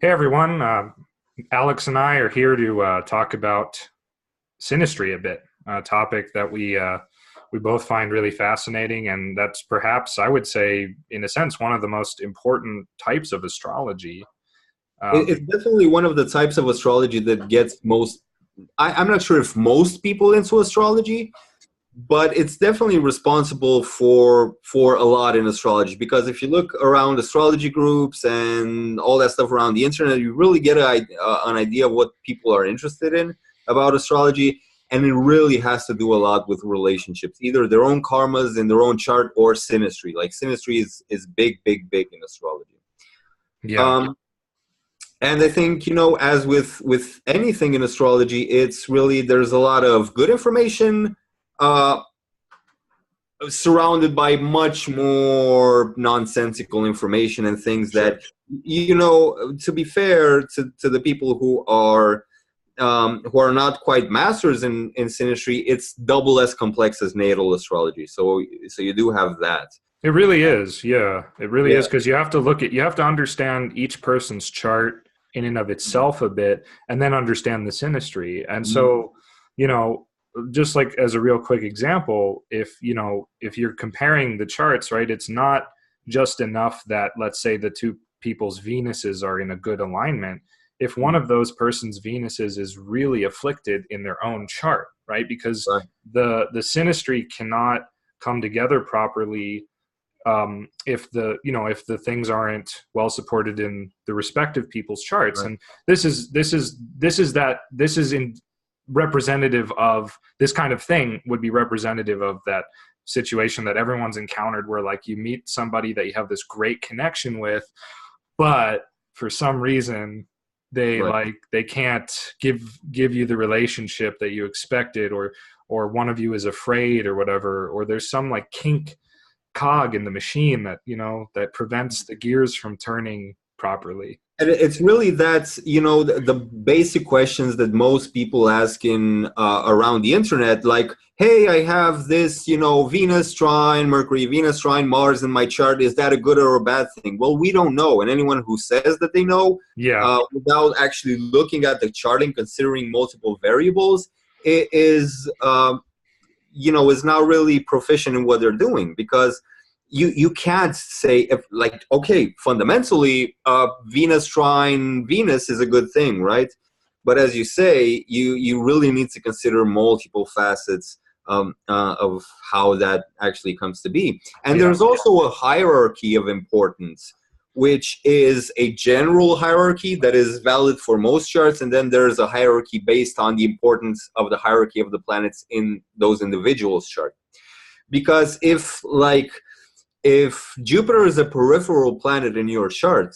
Hey everyone, Alex and I are here to talk about synastry a bit, a topic that we both find really fascinating, and that's perhaps I would say, in a sense, one of the most important types of astrology. It's definitely one of the types of astrology that gets most. I'm not sure if most people into astrology, but it's definitely responsible for a lot in astrology. Because if you look around astrology groups and all that stuff around the internet, you really get an idea of what people are interested in about astrology, and it really has to do a lot with relationships, either their own karmas in their own chart or synastry. Like synastry is big, big, big in astrology. Yeah, Um, and I think, as with anything in astrology, it's really there's a lot of good information uh, surrounded by much more nonsensical information and things sure. that, to be fair to the people who are not quite masters in synastry, it's double as complex as natal astrology. So you do have that. It really is. Yeah, it really Yeah. is because you have to understand each person's chart in and of itself a bit, and then understand the synastry. And Mhm. so, you know, just like as a real quick example, if you're comparing the charts, right, it's not just enough that, let's say, the two people's Venuses are in a good alignment. If one of those person's Venuses is really afflicted in their own chart, right, because Right. the synastry cannot come together properly if the things aren't well supported in the respective people's charts. Right. And this is in representative of this kind of thing would be representative of that situation that everyone's encountered, where like you meet somebody that you have this great connection with, but for some reason Right. they can't give you the relationship that you expected, or one of you is afraid or whatever, or there's some like kink cog in the machine that that prevents the gears from turning properly. And it's really that, the basic questions that most people ask in around the internet, like, hey, I have this, Venus trine, Mercury, Venus trine, Mars in my chart. Is that a good or a bad thing? Well, we don't know. And anyone who says that they know, Yeah, without actually looking at the chart and considering multiple variables, it is not really proficient in what they're doing, because you can't say, if, like, okay, fundamentally Venus trine Venus is a good thing, right? But as you say, you really need to consider multiple facets of how that actually comes to be. And yeah, there's also a hierarchy of importance, which is a general hierarchy that is valid for most charts, and then there's a hierarchy based on the importance of the hierarchy of the planets in those individuals' chart. Because if Jupiter is a peripheral planet in your chart,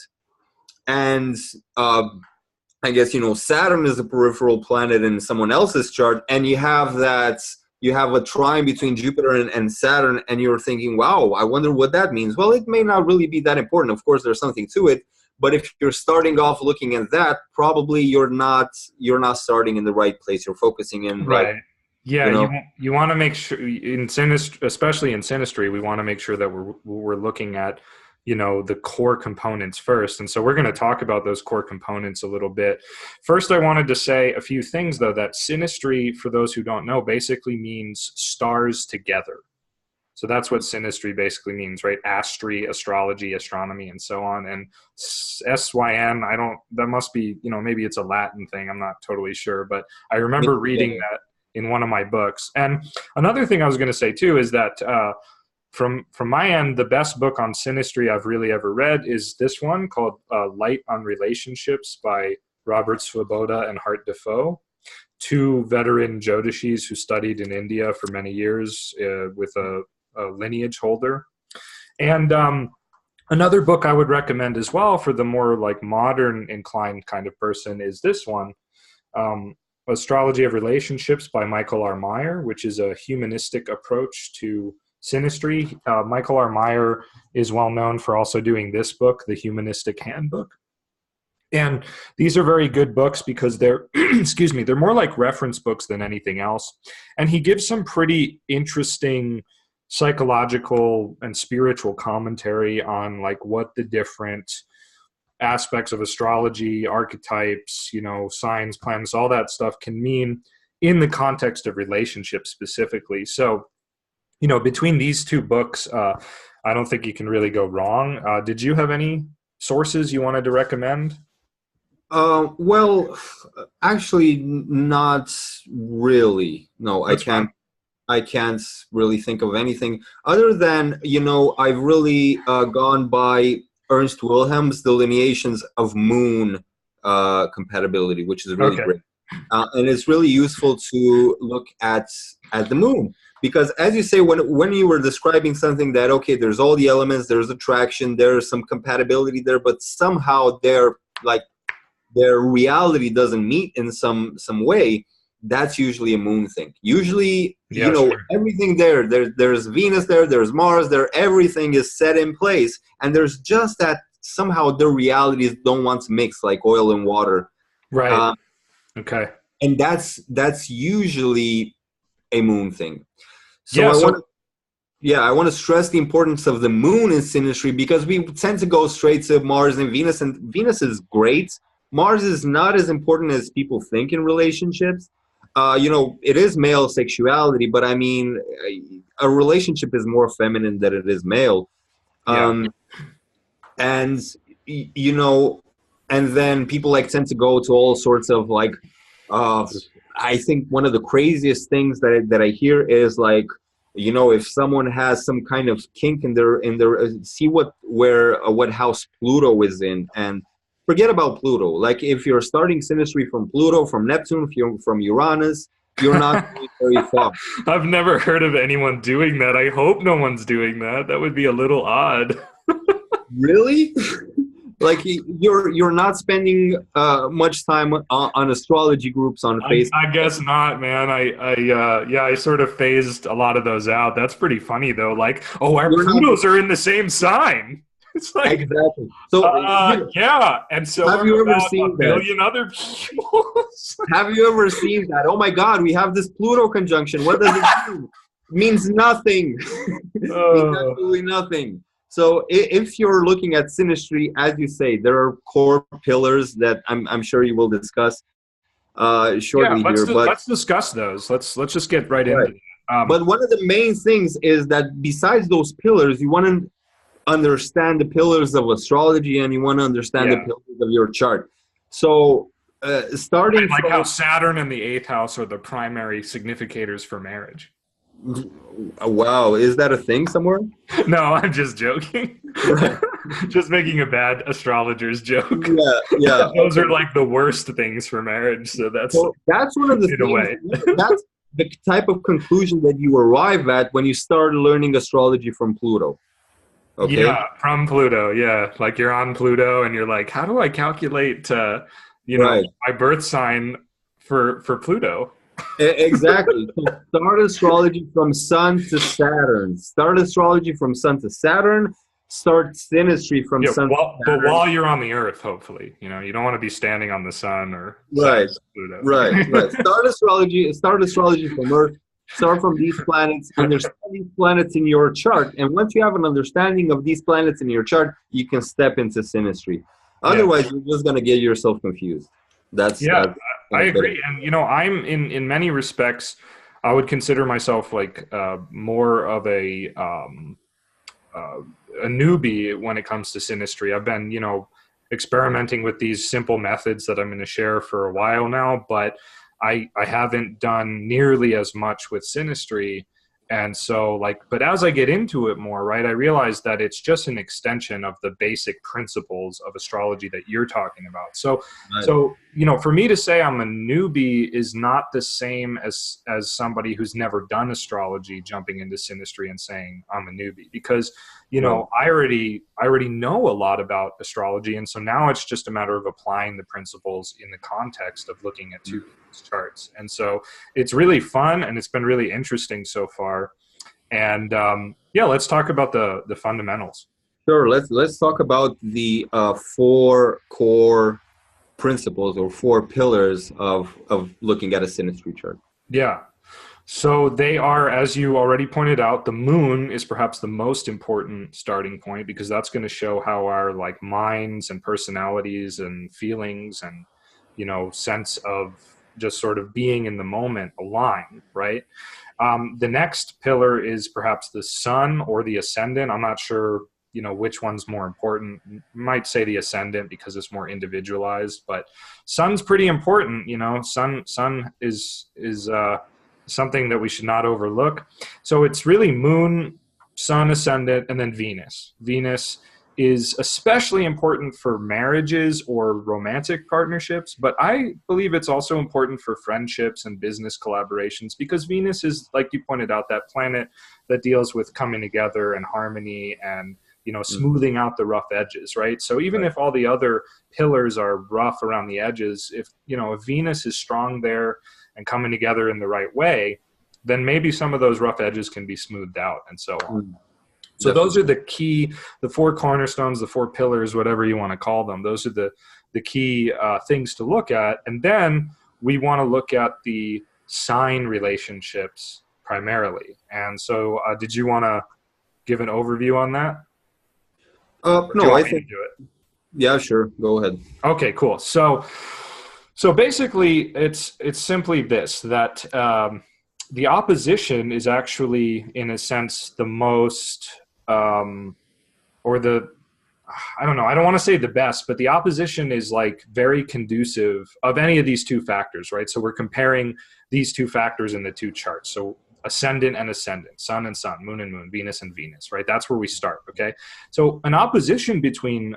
and I guess Saturn is a peripheral planet in someone else's chart, and you have a trine between Jupiter and Saturn, and you're thinking, wow, I wonder what that means. Well, it may not really be that important. Of course, there's something to it, but if you're starting off looking at that, probably you're not starting in the right place. You're focusing in, like, right. Yeah, you know you want to make sure in synastry, especially in synastry, we want to make sure that we're looking at the core components first. And so we're going to talk about those core components a little bit. First, I wanted to say a few things, though. That synastry, for those who don't know, basically means stars together. So that's what synastry basically means, right? Astry, astrology, astronomy, and so on. And SYN, I don't, that must be, maybe it's a Latin thing. I'm not totally sure. But I remember reading that in one of my books. And another thing I was going to say, too, is that from my end, the best book on synastry I've really ever read is this one called Light on Relationships by Robert Svoboda and Hart Defoe, two veteran Jyotishis who studied in India for many years with a lineage holder. And another book I would recommend as well for the more like modern inclined kind of person is this one, Astrology of Relationships by Michael R. Meyer, which is a humanistic approach to synastry. Michael R. Meyer is well known for also doing this book, The Humanistic Handbook. And these are very good books because they're, excuse me, they're more like reference books than anything else. And he gives some pretty interesting psychological and spiritual commentary on like what the different aspects of astrology, archetypes, you know, signs, planets, all that stuff can mean in the context of relationships specifically. So, you know, between these two books, I don't think you can really go wrong. Did you have any sources you wanted to recommend? Well, actually, not really. No, That's fine. I can't really think of anything other than, you know, I've really gone by Ernst Wilhelm's delineations of moon compatibility, which is really Okay. great. And it's really useful to look at the moon because, as you say, when you were describing something that, okay, there's all the elements, there's attraction, there's some compatibility there, but somehow they're like their reality doesn't meet in some way, that's usually a moon thing. Usually, you Yeah, know, sure. everything there's Venus there's Mars there, everything is set in place, and there's just that somehow the realities don't want to mix like oil and water. Right. uh, Okay. and that's usually a moon thing. So Yeah. I want So to, yeah, I want to stress the importance of the moon in synastry because we tend to go straight to Mars and Venus is great. Mars is not as important as people think in relationships. You know, it is male sexuality, but I mean, a relationship is more feminine than it is male. yeah. Um, and you know, and then people like tend to go to all sorts of like, uh, I think one of the craziest things that I hear is like, you know, if someone has some kind of kink in their see what house Pluto is in, and forget about Pluto. Like if you're starting synastry from Pluto, from Neptune, from Uranus, you're not going very far. I've never heard of anyone doing that. I hope no one's doing that. That would be a little odd. Really? Like you're not spending much time on astrology groups on Facebook. I guess not, man. Yeah, I sort of phased a lot of those out. That's pretty funny though. Like, oh, our You're not Plutos are in the same sign. It's like, exactly. So yeah, and so have are you ever about a seen that? billion other people. Have you ever seen that? Oh my God, we have this Pluto conjunction. What does it mean? It means nothing. It means Oh, absolutely nothing. So if you're looking at synastry, as you say, there are core pillars that I'm sure you will discuss yeah, shortly here. But let's discuss those. Let's just get right right. into it. But one of the main things is that besides those pillars, you want to understand the pillars of astrology and you want to understand the Yeah. pillars of your chart. So starting Right, like how from Saturn and the eighth house are the primary significators for marriage. wow, is that a thing somewhere? No, I'm just joking. Right. Just making a bad astrologer's joke. Yeah, yeah. Those Okay. are like the worst things for marriage. So that's So that's one of the in a way. things. That's the type of conclusion that you arrive at when you start learning astrology from Pluto. Okay. Yeah, from Pluto. Yeah, like you're on Pluto, and you're like, how do I calculate, you know, Right. my birth sign for Pluto? Exactly. So start astrology from Sun to Saturn. Start astrology from Sun to Saturn. Start synastry from Yeah, Sun to but Saturn. while you're on the Earth, hopefully, you know, you don't want to be standing on the Sun or Saturn Right. or Pluto. Right. Okay? Right. Start astrology. Start astrology from Earth. Start from these planets. Understand these planets in your chart, and once you have an understanding of these planets in your chart, you can step into synastry. Yeah. Otherwise, you're just gonna get yourself confused. That's Yeah, that's I gonna get it. agree. And you know, I'm in many respects, I would consider myself like more of uh, a newbie when it comes to synastry. I've been, you know, experimenting with these simple methods that I'm going to share for a while now, but I haven't done nearly as much with synastry. And so like, but as I get into it more, right, I realize that it's just an extension of the basic principles of astrology that you're talking about. So, Right. so, you know, for me to say I'm a newbie is not the same as somebody who's never done astrology jumping into synastry and saying I'm a newbie, because, you Right. know, I already know a lot about astrology. And so now it's just a matter of applying the principles in the context of looking at two people's charts. And so it's really fun and it's been really interesting so far. And yeah, let's talk about the fundamentals. Sure. Let's talk about the four core principles or four pillars of looking at a synastry chart. Yeah. So they are, as you already pointed out, the moon is perhaps the most important starting point because that's going to show how our like minds and personalities and feelings and, sense of just sort of being in the moment align, right? The next pillar is perhaps the sun or the ascendant. I'm not sure, which one's more important. Might say the ascendant because it's more individualized, but sun's pretty important. Sun is something that we should not overlook. So it's really moon, sun, ascendant, and then Venus. Venus is especially important for marriages or romantic partnerships, but I believe it's also important for friendships and business collaborations because Venus is, like you pointed out, that planet that deals with coming together and harmony and smoothing out the rough edges, right? So even if all the other pillars are rough around the edges, if Venus is strong there and coming together in the right way, then maybe some of those rough edges can be smoothed out and so on. So those are the four cornerstones, the four pillars, whatever you want to call them. Those are the key things to look at. And then we want to look at the sign relationships primarily. And so did you want to give an overview on that? No, I think, do it? Yeah, sure. Go ahead. Okay, cool. So basically it's simply this, that the opposition is actually, in a sense, the most or the, I don't know, I don't want to say the best, but the opposition is like very conducive of any of these two factors, right? So we're comparing these two factors in the two charts. So ascendant and ascendant, sun and sun, moon and moon, Venus and Venus, right? That's where we start, okay? So an opposition between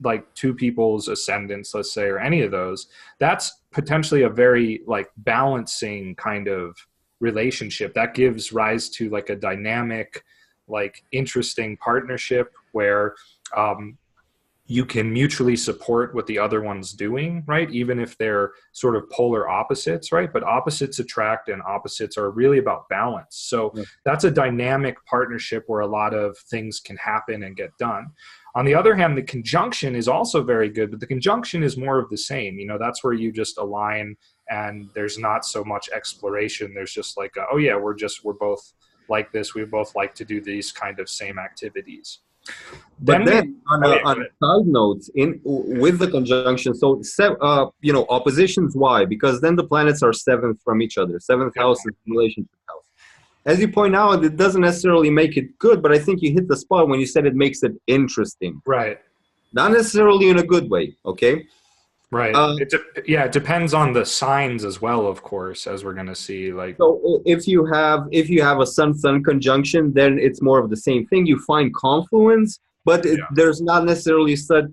like two people's ascendants, let's say, or any of those, that's potentially a very like balancing kind of relationship that gives rise to like a dynamic, like interesting partnership where you can mutually support what the other one's doing, right? Even if they're sort of polar opposites, right? But opposites attract, and opposites are really about balance. So that's a dynamic partnership where a lot of things can happen and get done. On the other hand, the conjunction is also very good, but the conjunction is more of the same. That's where you just align and there's not so much exploration. There's just like, oh yeah, we're both like this. We both like to do these kind of same activities. But then, on a side note, with the conjunction, so oppositions. Why? Because then the planets are seventh from each other. Seventh house is relationship house. As you point out, it doesn't necessarily make it good, but I think you hit the spot when you said it makes it interesting. Right. Not necessarily in a good way. Okay. Right. It depends on the signs as well, of course, as we're going to see. Like, so if you have a sun-sun conjunction, then it's more of the same thing. You find confluence, but there's not necessarily such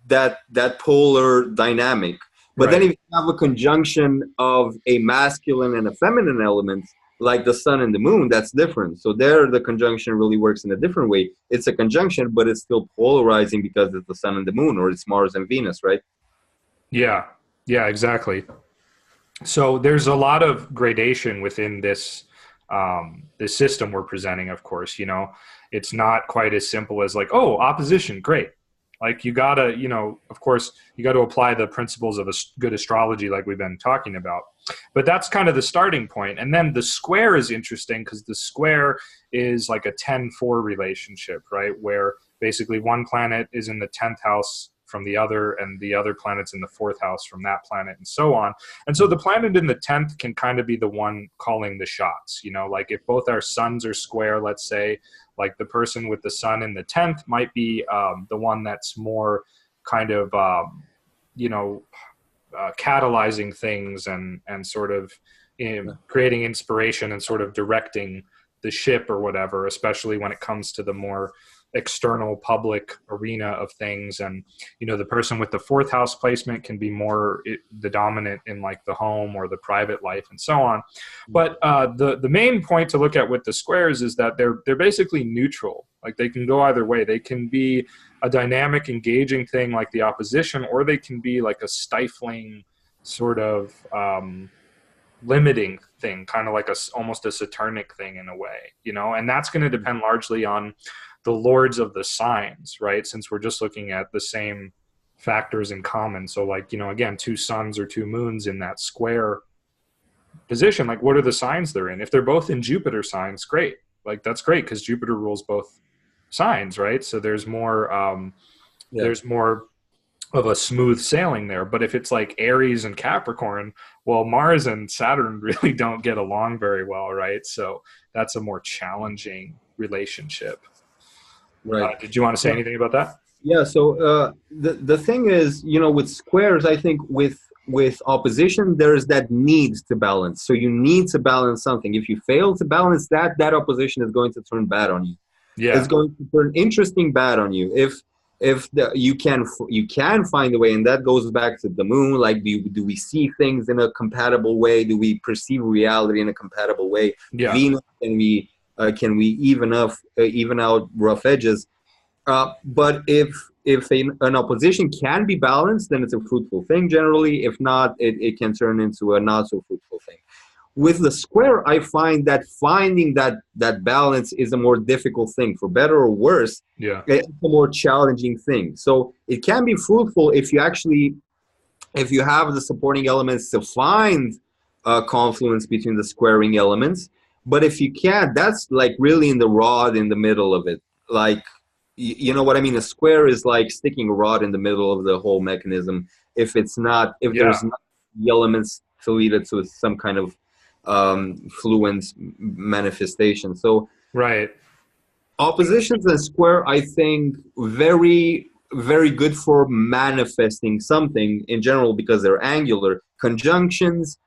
that polar dynamic. But then if you have a conjunction of a masculine and a feminine element, like the sun and the moon, that's different. So there, the conjunction really works in a different way. It's a conjunction, but it's still polarizing because it's the sun and the moon, or it's Mars and Venus, right? Yeah, exactly. So there's a lot of gradation within this this system we're presenting. Of course, it's not quite as simple as like, oh, opposition, great. Like you gotta, of course, you got to apply the principles of a good astrology, like we've been talking about. But that's kind of the starting point. And then the square is interesting because the square is like a 10-4 relationship, right? Where basically one planet is in the 10th house from the other, and the other planet's in the 4th house from that planet, and so on. And so the planet in the 10th can kind of be the one calling the shots. Like if both our suns are square, let's say, like the person with the sun in the 10th might be the one that's more kind of, catalyzing things and sort of creating inspiration and sort of directing the ship or whatever, especially when it comes to the more external public arena of things. And the person with the 4th house placement can be more the dominant in like the home or the private life and so on. But the main point to look at with the squares is that they're basically neutral. Like they can go either way. They can be a dynamic, engaging thing like the opposition, or they can be like a stifling sort of limiting thing, kind of like almost a Saturnic thing in a way, and that's going to depend largely on the lords of the signs, right? Since we're just looking at the same factors in common. So like, again, two suns or two moons in that square position, like what are the signs they're in? If they're both in Jupiter signs, great. Like that's great because Jupiter rules both signs, right? So Yeah. there's more of a smooth sailing there. But if it's like Aries and Capricorn, well, Mars and Saturn really don't get along very well, right? So that's a more challenging relationship. Right. Did you want to say anything about that? Yeah. So the thing is, with squares, I think with opposition, there's that need to balance. So you need to balance something. If you fail to balance that, that opposition is going to turn bad on you. Yeah. It's going to turn interesting bad on you. If you can find a way, and that goes back to the moon. Like, do we see things in a compatible way? Do we perceive reality in a compatible way? Yeah. Venus, can we even out rough edges? But if an opposition can be balanced, then it's a fruitful thing generally. If not, it can turn into a not so fruitful thing. With the square, I find that finding that balance is a more difficult thing, for better or worse. Yeah. It's a more challenging thing. So it can be fruitful if you have the supporting elements to find a confluence between the squaring elements. But if you can't, that's like really in the rod in the middle of it. Like, you know what I mean? A square is like sticking a rod in the middle of the whole mechanism. If there's not the elements to lead it to some kind of fluent manifestation. So Right. oppositions and square, I think, very, very good for manifesting something in general because they're angular. Conjunctions,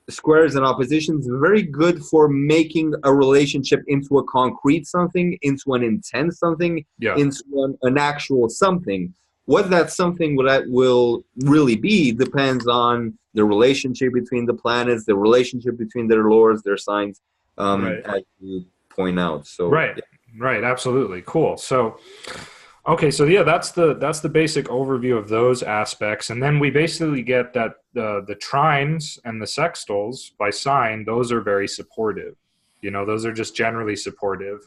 squares and oppositions, very good for making a relationship into a concrete something, into an intense something, Yeah. into an actual something. What that something will really be depends on the relationship between the planets, the relationship between their lords, their signs, Right. as you point out. So Right. Right. Absolutely. Cool. So, okay. So yeah, that's the basic overview of those aspects. And then we basically get that the trines and the sextiles by sign, those are very supportive. Those are just generally supportive.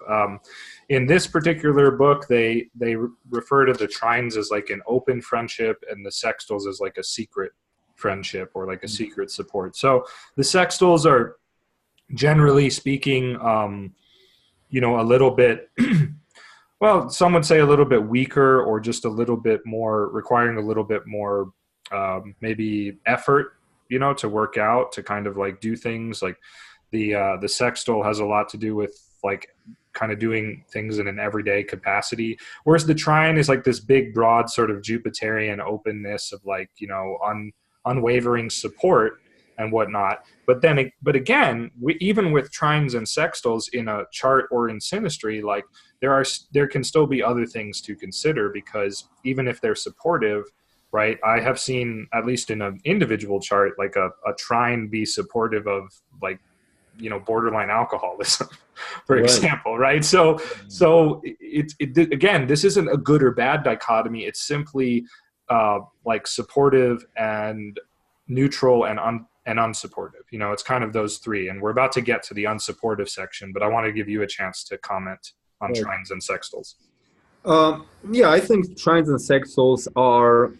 In this particular book, they refer to the trines as like an open friendship and the sextiles as like a secret friendship or like a secret support. So the sextiles are, generally speaking, a little bit, well, some would say a little bit weaker or just a little bit more, requiring a little bit more maybe effort, to work out, to kind of like do things. Like the sextile has a lot to do with like kind of doing things in an everyday capacity, whereas the trine is like this big, broad sort of Jupiterian openness of like, unwavering support and whatnot. But again, even with trines and sextiles in a chart or in synastry, like there can still be other things to consider, because even if they're supportive, right? I have seen, at least in an individual chart, like a trine be supportive of like, borderline alcoholism, for example, right? So it again, this isn't a good or bad dichotomy. It's simply like supportive and neutral and unsupportive. It's kind of those three. And we're about to get to the unsupportive section, but I want to give you a chance to comment on trines and sextiles. I think trines and sextiles are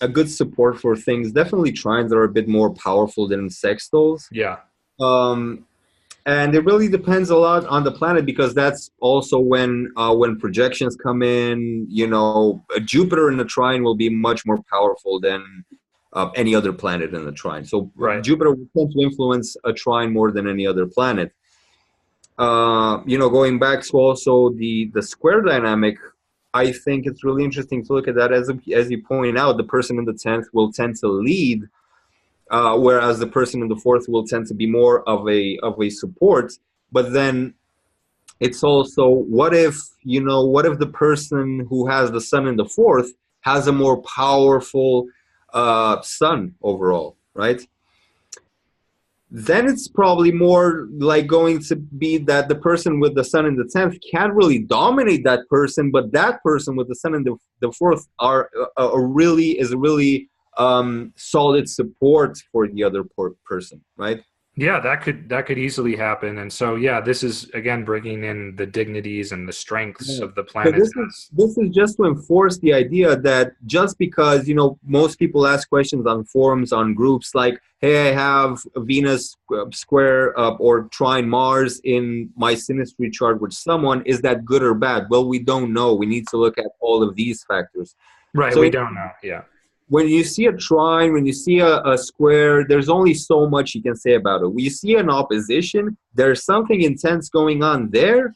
a good support for things. Definitely trines are a bit more powerful than sextiles. Yeah. And it really depends a lot on the planet, because that's also when projections come in. A Jupiter in the trine will be much more powerful than any other planet in the trine. So Jupiter will tend to influence a trine more than any other planet. Going back to also the square dynamic, I think it's really interesting to look at that. As you point out, the person in the 10th will tend to lead, whereas the person in the 4th will tend to be more of a support. But then it's also, what if the person who has the sun in the 4th has a more powerful sun overall, right? Then it's probably more like going to be that the person with the sun in the 10th can't really dominate that person, but that person with the sun in the 4th is a really solid support for the other person, right? Yeah, that could easily happen. And so, yeah, this is again bringing in the dignities and the strengths Yeah. of the So planets as this is just to enforce the idea that just because, most people ask questions on forums, on groups like, hey, I have a Venus square or trine Mars in my synastry chart with someone, is that good or bad? Well, we don't know. We need to look at all of these factors. right. So We don't know. Yeah. when you see a trine, when you see a square, there's only so much you can say about it. When you see an opposition, there's something intense going on there.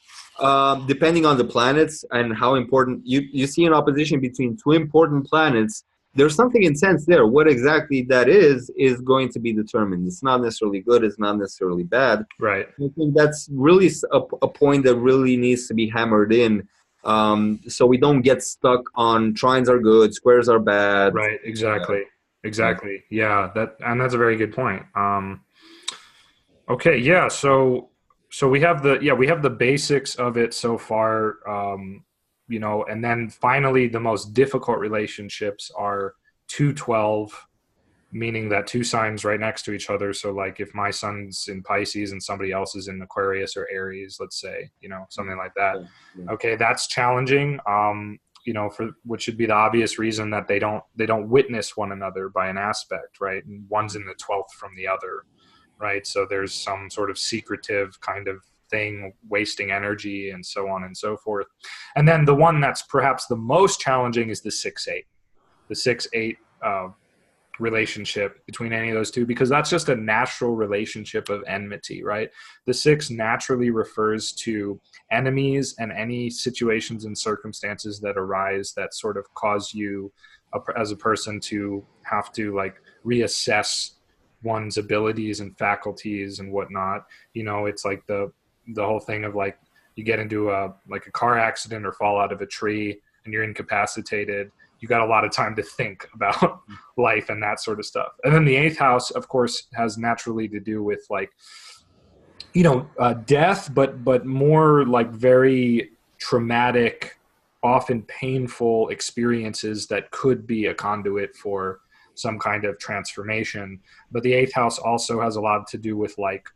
Depending on the planets and how important you see an opposition between two important planets, there's something intense there. What exactly that is going to be determined. It's not necessarily good. It's not necessarily bad. Right. I think that's really a point that really needs to be hammered in, so we don't get stuck on trines are good, squares are bad. Right. Exactly. Yeah. Exactly. Yeah. That's a very good point. Okay. Yeah. So we have the basics of it so far. And then finally, the most difficult relationships are 212, meaning that two signs right next to each other. So like if my son's in Pisces and somebody else is in Aquarius or Aries, let's say, something like that. Yeah, yeah. Okay, that's challenging. For which should be the obvious reason that they don't witness one another by an aspect, right? And one's in the 12th from the other, right? So there's some sort of secretive kind of thing, wasting energy and so on and so forth. And then the one that's perhaps the most challenging is the 6-8. The 6-8 relationship between any of those two, because that's just a natural relationship of enmity, right? The 6 naturally refers to enemies and any situations and circumstances that arise that sort of cause you as a person to have to like reassess one's abilities and faculties and whatnot. It's like the whole thing of like you get into a car accident or fall out of a tree and you're incapacitated. You got a lot of time to think about life and that sort of stuff. And then the 8th house, of course, has naturally to do with like, death, but more like very traumatic, often painful experiences that could be a conduit for some kind of transformation. But the 8th house also has a lot to do with like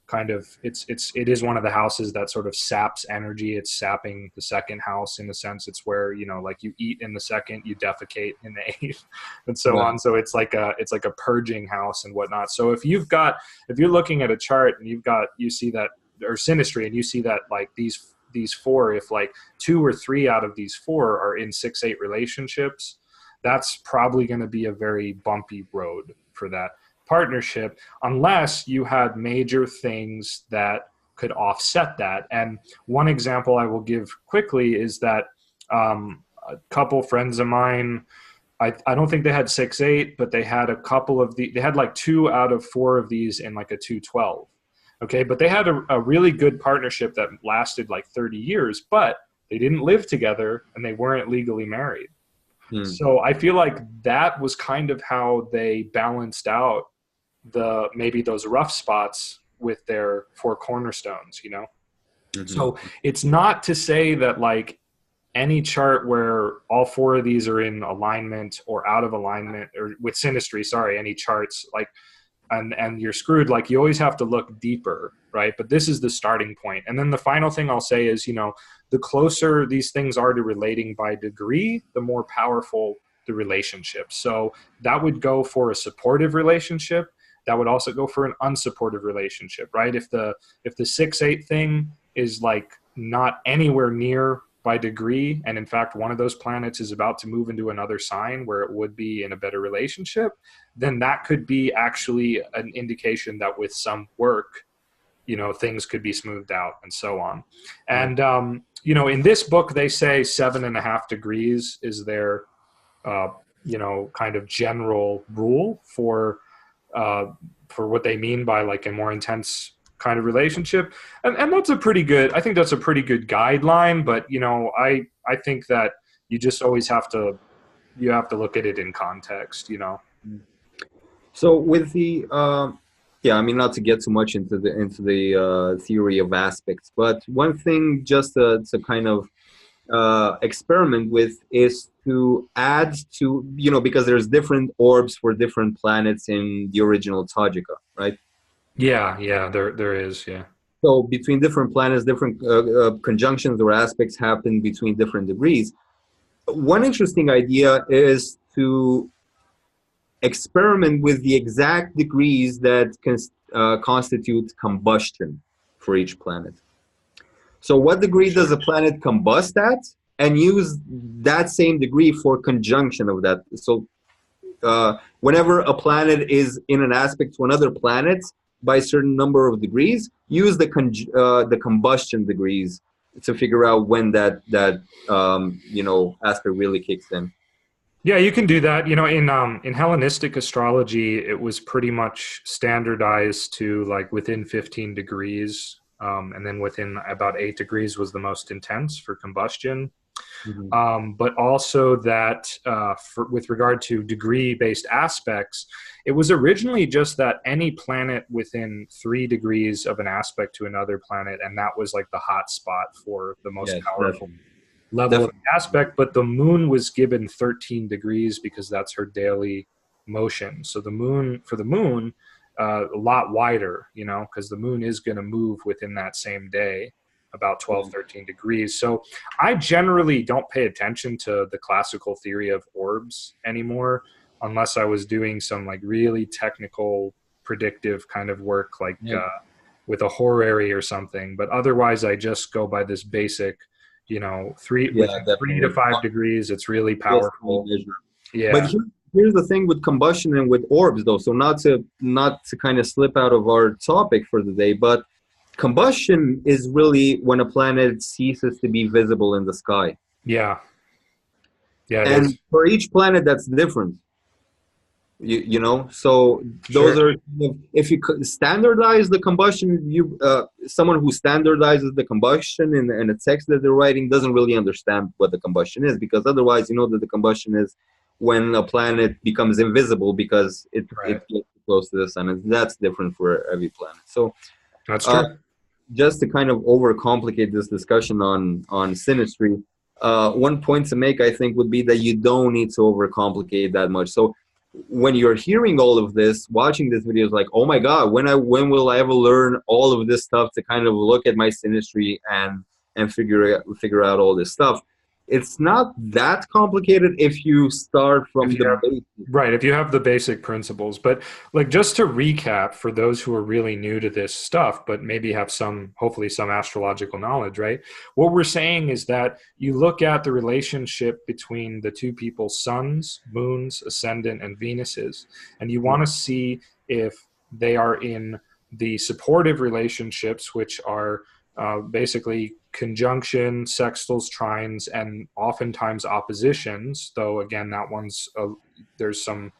kind of it is one of the houses that sort of saps energy. It's sapping the 2nd house in a sense. It's where like you eat in the 2nd, you defecate in the 8th, and so Right. on. So it's like a purging house and whatnot. So if you're looking at a chart and you see that, or synastry, and you see that like these 4, if like 2 or 3 out of these 4 are in 6-8 relationships, that's probably going to be a very bumpy road for that partnership, unless you had major things that could offset that. And one example I will give quickly is that a couple friends of mine, I don't think they had 6-8, but they had they had like 2 out of 4 of these in like a 212. Okay, but they had a really good partnership that lasted like 30 years, but they didn't live together and they weren't legally married. Hmm. So I feel like that was kind of how they balanced out maybe those rough spots with their 4 cornerstones. Mhm. So it's not to say that like any chart where all 4 of these are in alignment or out of alignment, or with synastry, sorry, any charts like and you're screwed. Like you always have to look deeper, right? But this is the starting point. And then the final thing I'll say is, the closer these things are to relating by degree, the more powerful the relationship. So that would go for a supportive relationship. That would also go for an unsupportive relationship, right? If the 6-8 thing is like not anywhere near by degree, and in fact one of those planets is about to move into another sign where it would be in a better relationship, then that could be actually an indication that with some work, things could be smoothed out and so on. And in this book they say 7.5 degrees is their kind of general rule for what they mean by like a more intense kind of relationship. And that's I think that's a pretty good guideline, but I think that you just always have to look at it in context. So with the yeah, I mean, not to get too much into the theory of aspects, but one thing just to kind of experiment with is to add to, because there's different orbs for different planets in the original Tajika, right? Yeah, there is, yeah. So between different planets, different conjunctions or aspects happen between different degrees. One interesting idea is to experiment with the exact degrees that constitute combustion for each planet. So what degree does a planet combust at, and use that same degree for conjunction of that. So whenever a planet is in an aspect to another planet by a certain number of degrees, use the combustion degrees to figure out when that aspect really kicks in. Yeah, you can do that. In Hellenistic astrology, it was pretty much standardized to like within 15 degrees, and then within about 8 degrees was the most intense for combustion. Mhm. But also that with regard to degree-based aspects, it was originally just that any planet within 3 degrees of an aspect to another planet, and that was like the hot spot for the most Yes, powerful definitely. level of Definitely. aspect. But the moon was given 13 degrees because that's her daily motion. So the moon, for the moon, a lot wider, because the moon is going to move within that same day about 12, 13 degrees. So I generally don't pay attention to the classical theory of orbs anymore unless I was doing some like really technical predictive kind of work, like Yeah. with a horary or something. But otherwise I just go by this basic, three Yeah, within three to definitely. five degrees, it's really Just powerful. measure. But Yeah. here's the thing with combustion and with orbs, though. So not to kind of slip out of our topic for the day, but combustion is really when a planet ceases to be visible in the sky. Yeah. Yeah, it And is. for each planet, that's different. You know, so those Sure. are if you standardize the combustion, someone who standardizes the combustion in a text that they're writing doesn't really understand what the combustion is, because otherwise you know that the combustion is when a planet becomes invisible because it Right. gets close to the sun, and that's different for every planet. So That's uh, true. just to kind of overcomplicate this discussion on synastry, one point to make, I think, would be that you don't need to overcomplicate that much. So when you're hearing all of this, watching this video is like, oh my god, when will I ever learn all of this stuff to kind of look at my synastry and figure out all this stuff? It's not that complicated if you start If from you the have basics. Right, if you have the basic principles. But like just to recap for those who are really new to this stuff, but maybe have hopefully some astrological knowledge, right? What we're saying is that you look at the relationship between the two people's suns, moons, ascendant, and Venuses, and you want to see if they are in the supportive relationships, which are basically conjunction, sextiles, trines, and oftentimes oppositions. Though again, that one's there's some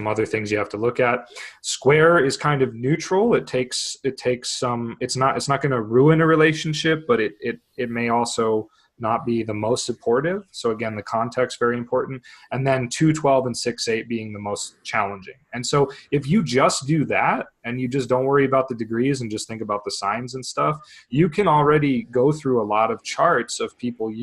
other things you have to look at. Square is kind of neutral. It takes some. It's not going to ruin a relationship, but it may also not be the most supportive. So again, the context very important. And then 212 and 6-8 being the most challenging. And so if you just do that and you just don't worry about the degrees and just think about the signs and stuff, you can already go through a lot of charts of people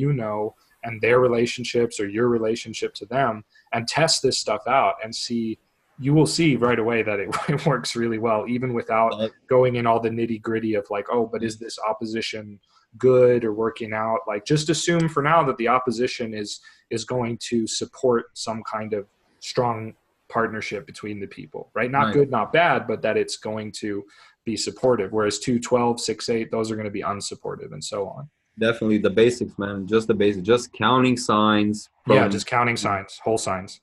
and their relationships or your relationship to them, and test this stuff out and see. You will see right away that it works really well, even without going in all the nitty gritty of like, oh, but is this opposition good or working out? Like, just assume for now that the opposition is going to support some kind of strong partnership between the people, right? Not Right. good, not bad, but that it's going to be supportive. Whereas 212, 6-8, those are going to be unsupportive, and so on. Definitely the basics, man. Just the basics. Just counting signs Yeah, from just counting signs, whole signs.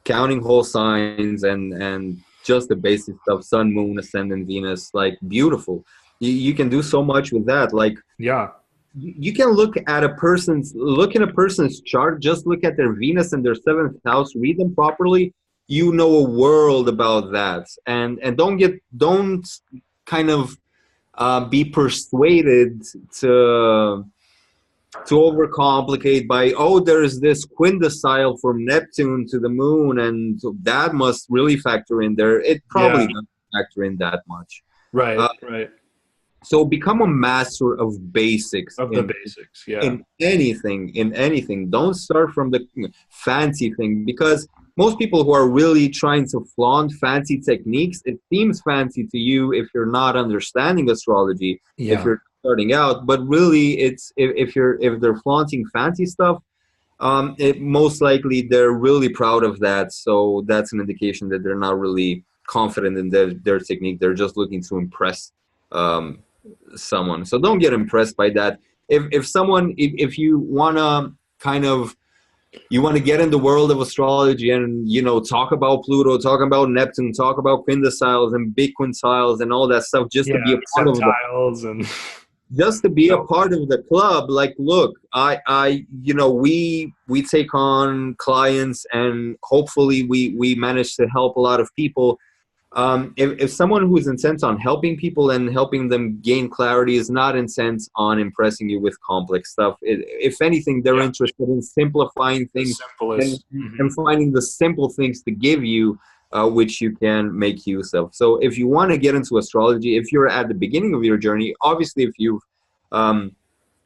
counting whole signs and just the basic stuff. Sun, moon, ascendant, Venus. Like beautiful. You can do so much with that. Like Yeah, you can look in a person's chart. Just look at their Venus and their seventh house. Read them properly. You know a world about that. And don't kind of be persuaded to overcomplicate by, oh, there's this quindecile from Neptune to the moon, and so that must really factor in there. It yeah, probably doesn't factor in that much. right, Uh, right. so become a master of basics Of the basics, yeah. in anything. Don't start from the fancy thing, because most people who are really trying to flaunt fancy techniques, it seems fancy to you if you're not understanding astrology, if Yeah. you're starting out. But really, it's if they're flaunting fancy stuff, it most likely they're really proud of that. So that's an indication that they're not really confident in their technique. They're just looking to impress um, someone. So don't get impressed by that. If you wanna kind of you want to get in the world of astrology and talk about Pluto, talk about Neptune, talk about quintile and big quintiles and all that stuff, just Yeah, to be a part of the percentiles and just to be a so part of the club. Like, look, we take on clients, and hopefully we manage to help a lot of people. If someone who's intent on helping people and helping them gain clarity is not intent on impressing you with complex stuff, if anything, they're yeah, interested in simplifying the things and, simplest. and finding the simple things to give you, which you can make use of. So if you want to get into astrology, if you're at the beginning of your journey, obviously um,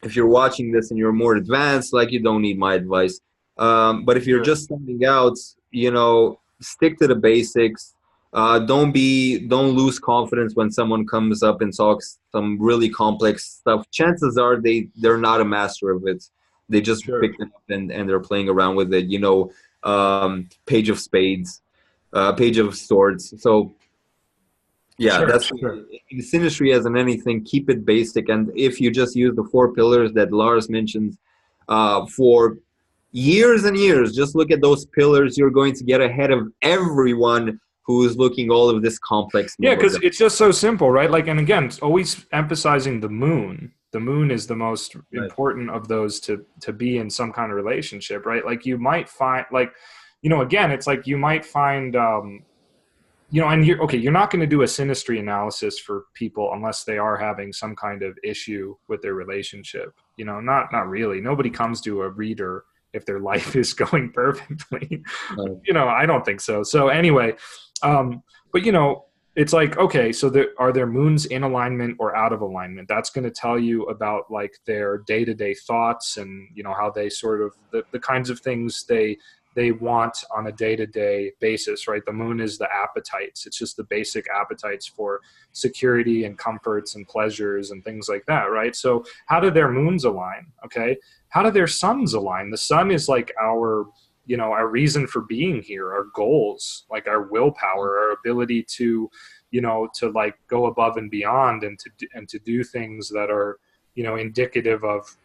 if you're watching this and you're more advanced, like, you don't need my advice. But if you're Sure. just starting out, stick to the basics. Don't lose confidence when someone comes up and talks some really complex stuff. Chances are they're not a master of it. They just Sure. picked it up and they're playing around with it. Page of spades, page of swords. So yeah, Sure. that's Sure. in synastry as in anything. Keep it basic, and if you just use the 4 pillars that Lars mentions for years and years, just look at those pillars. You're going to get ahead of everyone who's looking all of this complex Yeah, mode. because it's just so simple, right? Like, and again, it's always emphasizing the moon. The moon is the most Right. important of those to be in some kind of relationship, right? Like you might find, like, again, it's like you might find, and you're not going to do a synastry analysis for people unless they are having some kind of issue with their relationship. Not really. Nobody comes to a reader if their life is going perfectly. Right. I don't think so. So anyway, but it's like, okay, so are their moons in alignment or out of alignment? That's going to tell you about like their day-to-day thoughts and how they sort of the kinds of things they want on a day-to-day basis, right? The moon is the appetites. It's just the basic appetites for security and comforts and pleasures and things like that, right? So how do their moons align? Okay. How do their suns align? The sun is like our reason for being here, our goals, like our willpower, our ability to, to like go above and beyond and to do things that are, indicative of,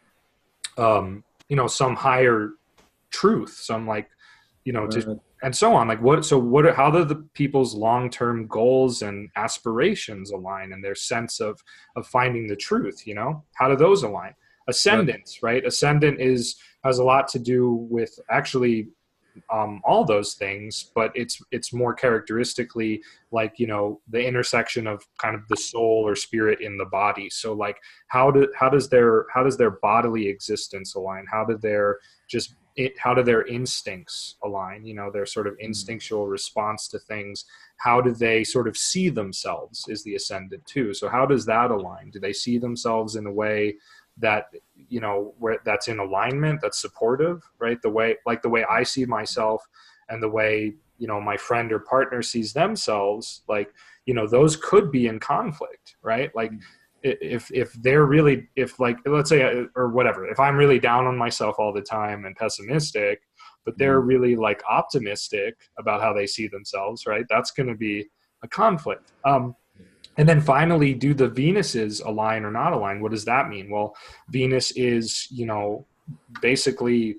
some higher truth, some like, just Right. and so on. Like how do the people's long-term goals and aspirations align and their sense of finding the truth? How do those align? Right. Ascendant, right? Ascendant has a lot to do with actually all those things, but it's more characteristically like the intersection of kind of the soul or spirit in the body. So like how does their bodily existence align? How do their instincts align? Their sort of instinctual response to things. How do they sort of see themselves is the ascendant too. So how does that align? Do they see themselves in a way that where that's in alignment, that's supportive, right? The way I see myself and the way my friend or partner sees themselves, like those could be in conflict, right? Like if they're really, if like, let's say, or whatever, if I'm really down on myself all the time and pessimistic, but they're really like optimistic about how they see themselves, right? That's going to be a conflict. And then finally, do the Venuses align or not align? What does that mean? Well, Venus is, basically,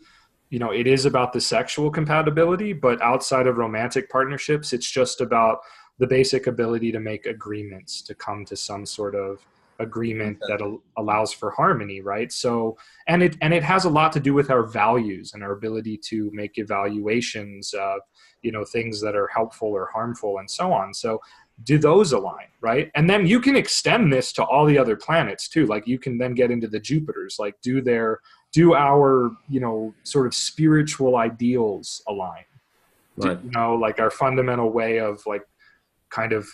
it is about the sexual compatibility, but outside of romantic partnerships, it's just about the basic ability to make agreements, to come to some sort of agreement that allows for harmony, right? So, and it has a lot to do with our values and our ability to make evaluations of, things that are helpful or harmful and so on. So do those align, right? And then you can extend this to all the other planets too. Like you can then get into the Jupiters, like do our, sort of spiritual ideals align? Right. Like our fundamental way of like kind of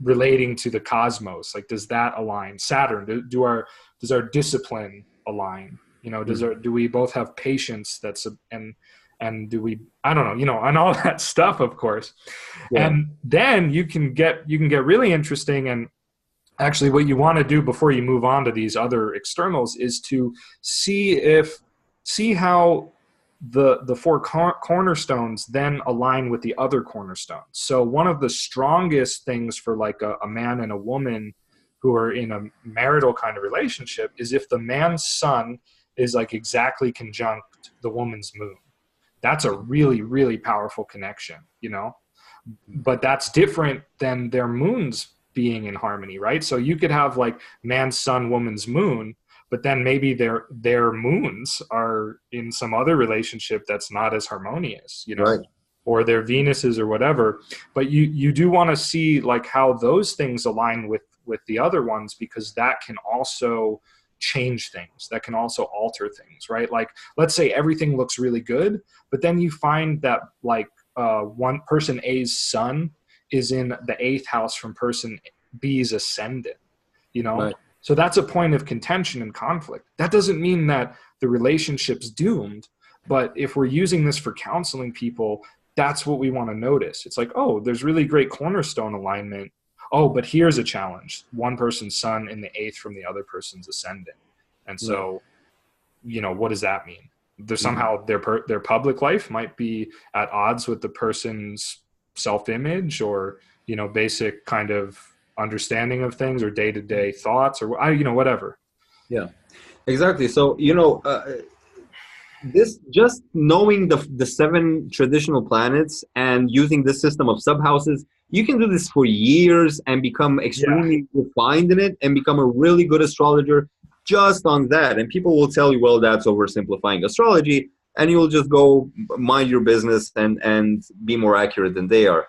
relating to the cosmos, like does that align? Saturn, does our discipline align? Do we both have patience and and I don't know, and all that stuff, of course. Yeah. And then you can get really interesting. And actually what you want to do before you move on to these other externals is to see how the four cornerstones then align with the other cornerstones. So one of the strongest things for like a man and a woman who are in a marital kind of relationship is if the man's sun is like exactly conjunct the woman's moon. That's a really, really powerful connection, but that's different than their moons being in harmony, right? So you could have like man's sun, woman's moon, but then maybe their moons are in some other relationship that's not as harmonious, Right. or their Venuses or whatever. But you do want to see like how those things align with the other ones, because that can also change things, that can also alter things, right? Like let's say everything looks really good, but then you find that like one person A's sun is in the 8th house from person B's ascendant, Right. So that's a point of contention and conflict. That doesn't mean that the relationship's doomed, but if we're using this for counseling people, that's what we want to notice. It's like, oh, there's really great cornerstone alignment. Oh, but here's a challenge. One person's sun in the 8th from the other person's ascendant. And so, what does that mean? There's somehow their public life might be at odds with the person's self-image or, basic kind of understanding of things or day-to-day thoughts or, whatever. Yeah, exactly. So, this just knowing the 7 traditional planets and using this system of subhouses, you can do this for years and become extremely refined in it and become a really good astrologer just on that. And people will tell you, well, that's oversimplifying astrology, and you'll just go mind your business and be more accurate than they are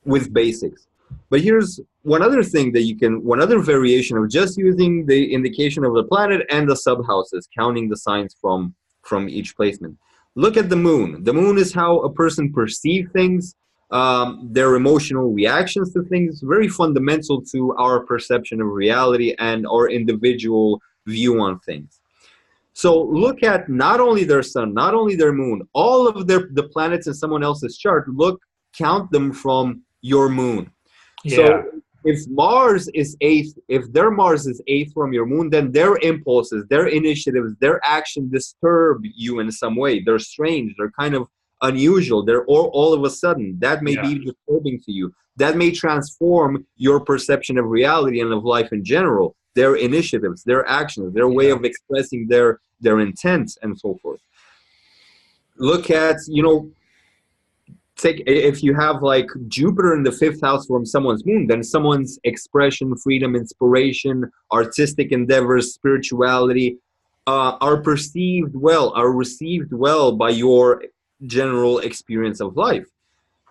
with basics. But here's one other thing that one other variation of just using the indication of the planet and the subhouses, counting the signs from each placement. Look at the moon. The moon is how a person perceives things, their emotional reactions to things, very fundamental to our perception of reality and our individual view on things. So look at not only their sun, not only their moon, all of the planets in someone else's chart. Count them from your moon. Yeah. So if Mars is 8th, if their Mars is 8th from your moon, then their impulses, their initiatives, their action disturb you in some way. They're strange. They're kind of unusual. They're all of a sudden. That may be disturbing to you. That may transform your perception of reality and of life in general. Their initiatives, their actions, their way of expressing their intent and so forth. Look at, if you have like Jupiter in the 5th house from someone's moon, then someone's expression, freedom, inspiration, artistic endeavors, spirituality are received well by your general experience of life.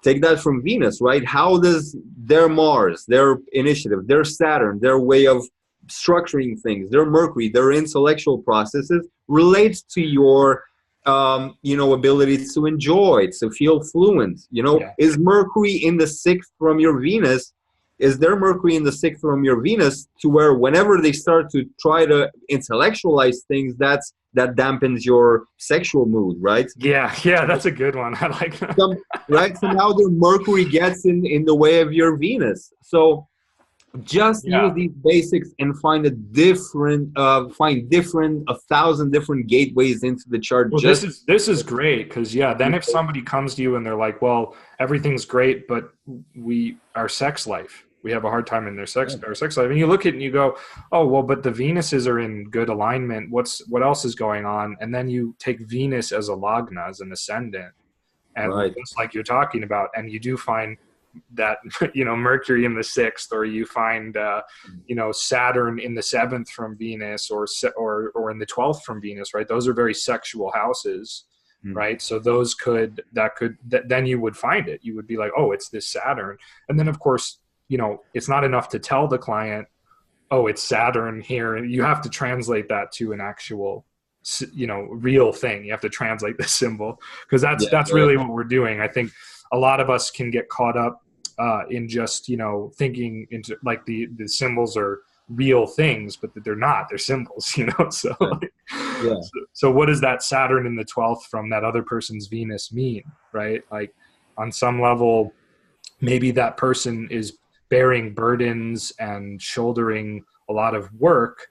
Take that from Venus, right? How does their Mars, their initiative, their Saturn, their way of structuring things, their Mercury, their intellectual processes relates to your ability to enjoy, to feel fluent. Is Mercury in the 6th from your Venus? Is there Mercury in the 6th from your Venus to where whenever they start to try to intellectualize things, that dampens your sexual mood, right? Yeah, that's a good one. I like that. Right? So now the Mercury gets in the way of your Venus. So just use these basics and find 1,000 different gateways into the chart. Well, this is great because then if somebody comes to you and they're like, well, everything's great, but our sex life, we have a hard time in our sex life, and you look at it and you go, oh well, but the Venuses are in good alignment. What else is going on? And then you take Venus as a lagna, as an ascendant, and just like you're talking about, and you do find that Mercury in the 6th, or you find Saturn in the 7th from Venus, or in the 12th from Venus, right? Those are very sexual houses, right? So then you would find it. You would be like, oh, it's this Saturn, and then of course it's not enough to tell the client, oh, it's Saturn here, and you have to translate that to an actual real thing. You have to translate the symbol, because that's really what we're doing. I think a lot of us can get caught up in just thinking into like the symbols are real things, but that they're not. They're symbols, you know. So, Right. Yeah. so what does that Saturn in the 12th from that other person's Venus mean, right? Like on some level, maybe that person is bearing burdens and shouldering a lot of work,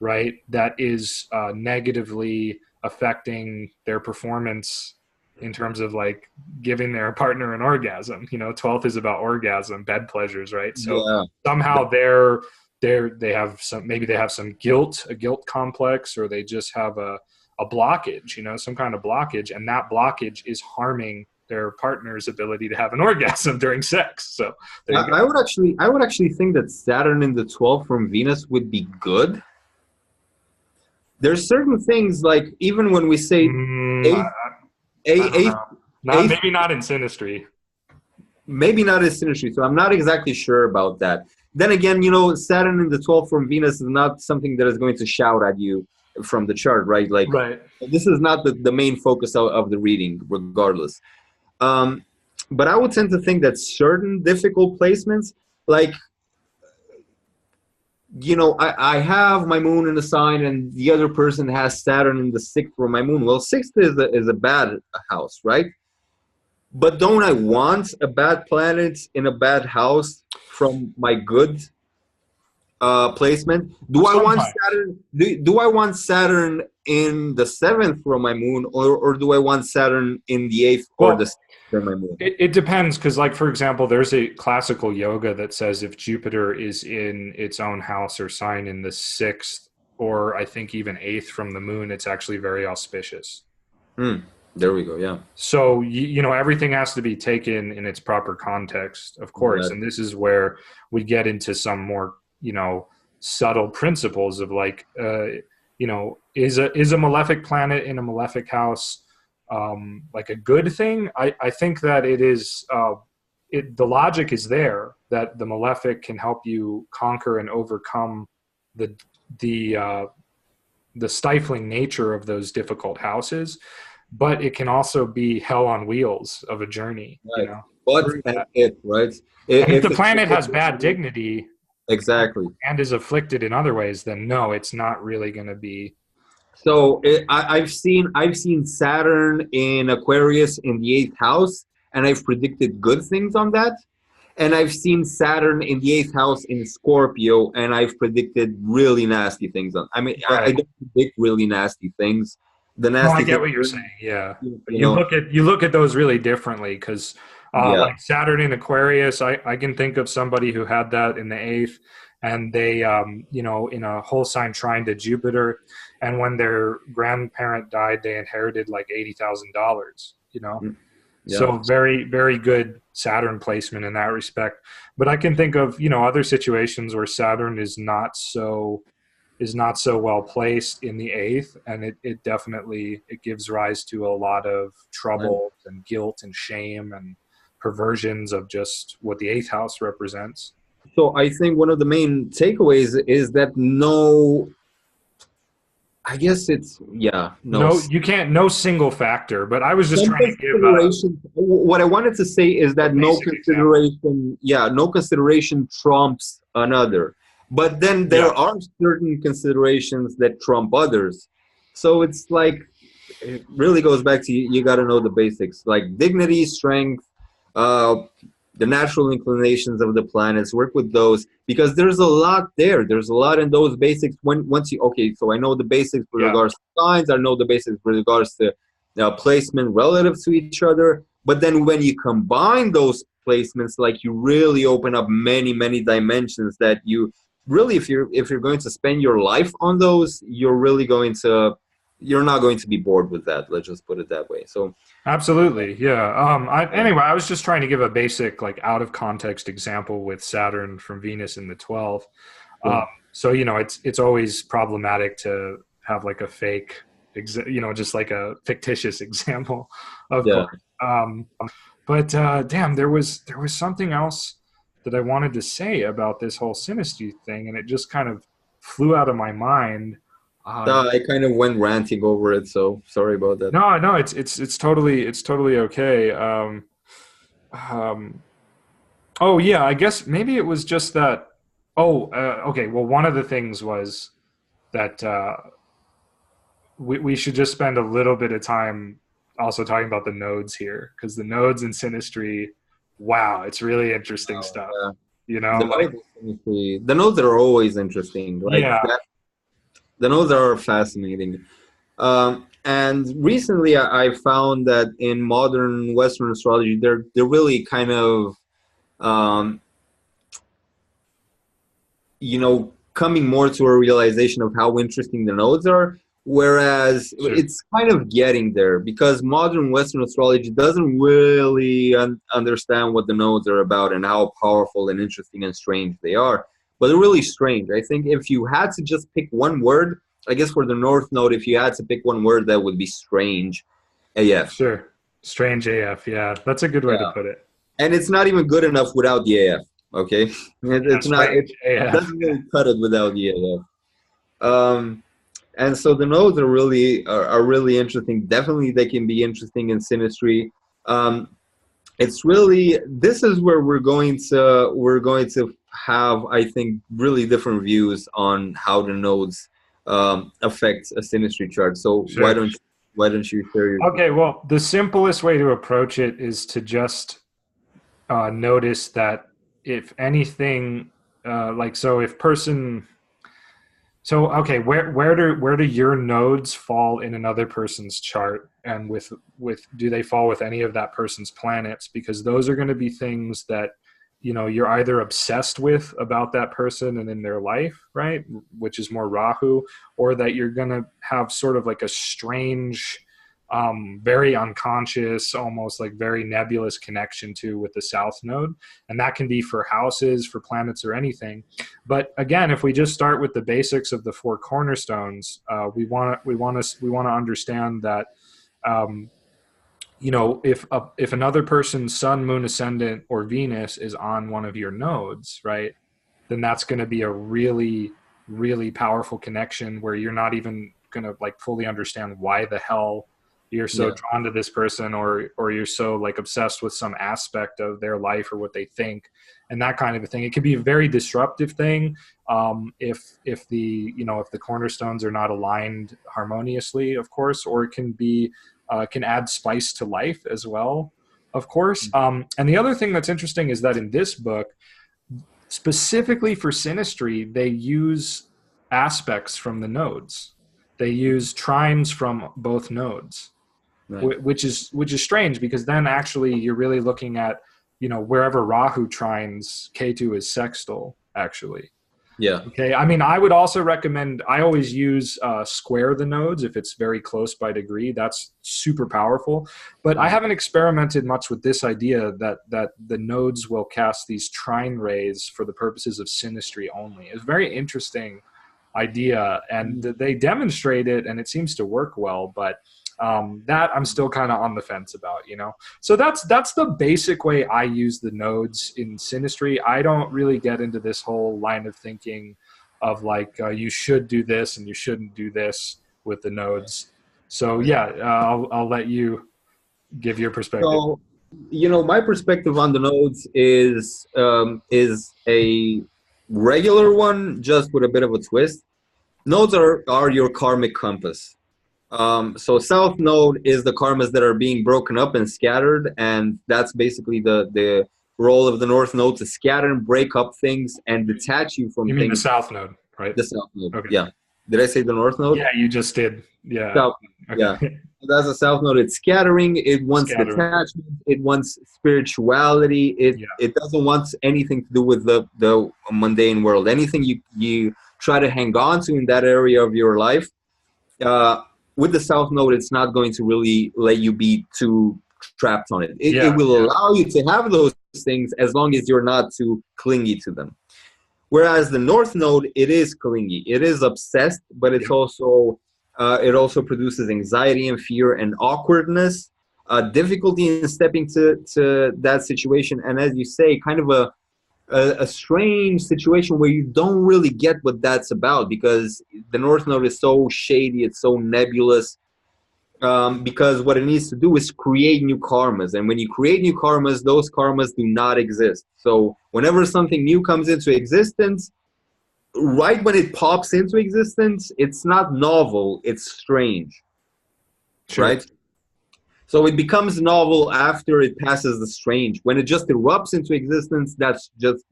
right? That is negatively affecting their performance in terms of like giving their partner an orgasm. You know, 12th is about orgasm, bed pleasures, right? So Yeah. somehow they have some, maybe they have some guilt, a guilt complex, or they just have a blockage, you know, some kind of blockage, and that blockage is harming their partner's ability to have an orgasm during sex. So there you go. I would actually think that Saturn in the 12th from Venus would be good. There's certain things like even when we say eighth, I don't eighth, know. Not eighth, maybe not in Synastry. maybe not as Synastry, so I'm not exactly sure about that. Then again, you know, Saturn in the 12th from Venus is not something that is going to shout at you from the chart, right? Like Right. this is not the main focus of the reading, regardless. Um, but I would tend to think that certain difficult placements, like, you know, I have my moon in the sign and the other person has Saturn in the 6th from my moon. Well, 6th is a bad house, right? But don't I want a bad planet in a bad house from my good placement? Do I want Sometimes. Saturn? Do I want Saturn in the 7th from my moon, or do I want Saturn in the 8th or the Well, 6th from my moon? it depends, because like for example, there's a classical yoga that says if Jupiter is in its own house or sign in the 6th, or I think even 8th from the moon, it's actually very auspicious. There we go. Yeah. So you know, everything has to be taken in its proper context, of course, That, and this is where we get into some more, you know, subtle principles of like you know, is a malefic planet in a malefic house like a good thing? I think that it is. The logic is there that the malefic can help you conquer and overcome the the uh, the stifling nature of those difficult houses, but it can also be hell on wheels of a journey, you right. know, But through and that. if right, And if if the it's planet has bad dignity exactly. and is afflicted in other ways, then no, it's not really going to be. So I've seen Saturn in Aquarius in the 8th house, and I've predicted good things on that. And I've seen Saturn in the 8th house in Scorpio, and I've predicted really nasty things on. I mean, I Right. don't predict really nasty things. The No, I nasty get things, what you're saying. Yeah, but you know, you look at those really differently because, yeah, like Saturn in Aquarius, I can think of somebody who had that in the 8th, and they, you know, in a whole sign trine to Jupiter, and when their grandparent died, they inherited like $80,000. You know, yeah, so very good Saturn placement in that respect. But I can think of, you know, other situations where Saturn is not so well placed in the 8th, and it definitely it gives rise to a lot of right. trouble and guilt and shame and perversions of just what the 8th house represents. So I think one of the main takeaways is that no, I guess it's yeah, no. No, you can't, no single factor, but I was just Some trying to give a consideration. What I wanted to say is that no basic example. consideration, yeah, no consideration trumps another. But then Yeah. there are certain considerations that trump others. So it's like it really goes back to you got to know the basics, like dignity, strength, uh, the natural inclinations of the planets. Work with those because there's a lot there. There's a lot in those basics. When once you okay, so I know the basics with Yeah. regards to signs. I know the basics with regards to placement relative to each other. But then when you combine those placements, like you really open up many dimensions that you really, if you're going to spend your life on those, you're not going to be bored with that. Let's just put it that way. So Absolutely. Yeah. yeah, Anyway, I was just trying to give a basic, like, out of context example with Saturn from Venus in the 12th. yeah, So, you know, it's always problematic to have like a fake, you know, just like a fictitious example, of yeah. course. But damn, there was something else that I wanted to say about this whole synastry thing, and it just kind of flew out of my mind. Uh, I kind of went ranting over it, so sorry about that. no, it's totally okay. Um, oh yeah, I guess maybe it was just that. Oh, okay. Well, one of the things was that we should just spend a little bit of time also talking about the nodes here, because the nodes in Synastry, wow, it's really interesting Wow, stuff. yeah. You know, like, The nodes are always interesting. Like yeah, that, the nodes are fascinating. And recently, I found that in modern Western astrology, they're really kind of um, coming more to a realization of how interesting the nodes are. Whereas sure, it's kind of getting there because modern Western astrology doesn't really understand what the nodes are about and how powerful and interesting and strange they are. But they're really strange. I think if you had to just pick one word, I guess for the North Node, if you had to pick one word, that would be strange. AF. sure. Strange AF. Yeah, that's a good way to Yeah. put it. And it's not even good enough without the AF. Okay, Yeah, it's not. It strange AF. doesn't really cut it without the AF. And so the nodes are really interesting. Definitely, they can be interesting in synastry. Um, it's really this is where we're going to have, I think, really different views on how the nodes affect a synastry chart. So Sure. why don't you share your Okay, well, the simplest way to approach it is to just notice that if anything, like, so if person, so okay, where do your nodes fall in another person's chart, and with do they fall with any of that person's planets? Because those are going to be things that you're either obsessed with about that person and in their life, right, which is more Rahu, or that you're going to have sort of like a strange, very unconscious, almost like very nebulous connection to with the South Node, and that can be for houses, for planets, or anything. But again, if we just start with the basics of the four cornerstones, we want to understand that um, if another person's sun, moon, ascendant, or Venus is on one of your nodes, right, then that's going to be a really, really powerful connection where you're not even going to like fully understand why the hell you're so yeah drawn to this person, or you're so like obsessed with some aspect of their life or what they think, and that kind of a thing. It can be a very disruptive thing, if the cornerstones are not aligned harmoniously, of course, or it can be can add spice to life as well, of course. And the other thing that's interesting is that in this book, specifically for synastry, they use aspects from the nodes. They use trines from both nodes, right which is strange, because then actually you're really looking at wherever Rahu trines, Ketu is sextile actually. yeah Okay, I mean, I would also recommend. I always use square the nodes if it's very close by degree. That's super powerful. But I haven't experimented much with this idea that the nodes will cast these trine rays for the purposes of synastry only. It's a very interesting idea, and they demonstrate it, and it seems to work well. But that I'm still kind of on the fence about. So that's the basic way I use the nodes in synastry. I don't really get into this whole line of thinking of like you should do this and you shouldn't do this with the nodes. So yeah, I'll let you give your perspective. So, my perspective on the nodes is a regular one, just with a bit of a twist. Nodes are your karmic compass. So South Node is the karmas that are being broken up and scattered, and that's basically the role of the North Node, to scatter and break up things and detach you from You mean the things. South Node, right? The South Node, Okay. yeah. Did I say the North Node? Yeah, you just did. Yeah. South, yeah. Okay. That's a South Node. It's scattering. It wants Scattering. detachment. It wants spirituality. It Yeah. it doesn't want anything to do with the mundane world. Anything you try to hang on to in that area of your life, uh, with the South Node, it's not going to really let you be too trapped on it. It Yeah. will Yeah. allow you to have those things as long as you're not too clingy to them. Whereas the North Node, it is clingy, it is obsessed, but Yeah. it also produces anxiety and fear and awkwardness, difficulty in stepping to that situation, and as you say, kind of a strange situation where you don't really get what that's about, because the North Node is so shady, it's so nebulous, because what it needs to do is create new karmas. And when you create new karmas, those karmas do not exist. So whenever something new comes into existence, right when it pops into existence, it's not novel, it's strange, Sure. right? So it becomes novel after it passes the strange. When it just erupts into existence, that's just